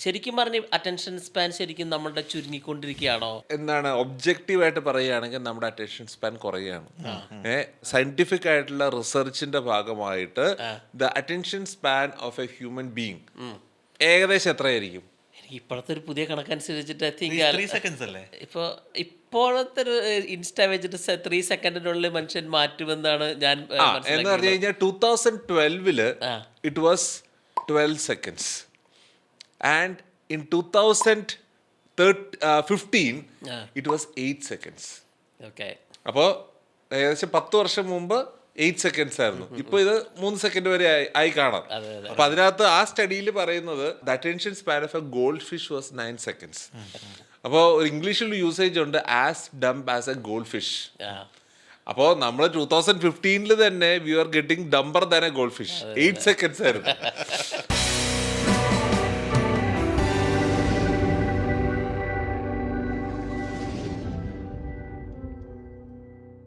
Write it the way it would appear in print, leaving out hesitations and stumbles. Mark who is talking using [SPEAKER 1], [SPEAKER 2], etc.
[SPEAKER 1] ശരിക്കും പറഞ്ഞ attention span ശരിക്കും നമ്മളുടെ ചുരുങ്ങിക്കൊണ്ടിരിക്കുകയാണോ?
[SPEAKER 2] എന്താണ് ഒബ്ജക്റ്റീവായിട്ട് പറയുകയാണെങ്കിൽ നമ്മുടെ അറ്റൻഷൻ സ്പാൻ കുറയുകയാണ്. സയന്റിഫിക് ആയിട്ടുള്ള റിസർച്ചിന്റെ ഭാഗമായിട്ട് the attention span of A human being ഏകദേശം എത്രയായിരിക്കും?
[SPEAKER 1] എനിക്ക് ഇപ്പോഴത്തെ ഒരു പുതിയ കണക്കനുസരിച്ചിട്ട് ഐ തിങ്ക്
[SPEAKER 3] 3 seconds അല്ലേ?
[SPEAKER 1] ഇപ്പോഴത്തെ ഒരു ഇൻസ്റ്റ വെച്ചിട്ട് 3 സെക്കൻഡിനുള്ളിൽ മനുഷ്യൻ മാറ്റുമെന്നാണ് ഞാൻ
[SPEAKER 2] എന്ന് പറഞ്ഞു
[SPEAKER 1] മനസ്സിലാക്കിയത്.
[SPEAKER 2] കഴിഞ്ഞാൽ 2012
[SPEAKER 1] ആ.
[SPEAKER 2] It was 12 seconds and in 2015
[SPEAKER 1] ആ.
[SPEAKER 2] it was 8 seconds.
[SPEAKER 1] ഓക്കെ.
[SPEAKER 2] അപ്പോൾ ഏകദേശം 10 വർഷം മുമ്പ് 8 seconds ആയിരുന്നു. ഇപ്പോൾ ഇത് 3 സെക്കൻഡ് വരെ ആയി കാണാം.
[SPEAKER 1] അതെ, അതെ.
[SPEAKER 2] അപ്പൊ അതിനകത്ത് ആ സ്റ്റഡിയിൽ പറയുന്നത് the attention span of a goldfish was 9 seconds. അപ്പോൾ ഒരു ഇംഗ്ലീഷിൽ യൂസേജ് ഉണ്ട് as dumb as a goldfish. അപ്പോൾ നമ്മൾ 2015 തന്നെ we are getting dumber than a goldfish. 8 seconds ആയിരുന്നു.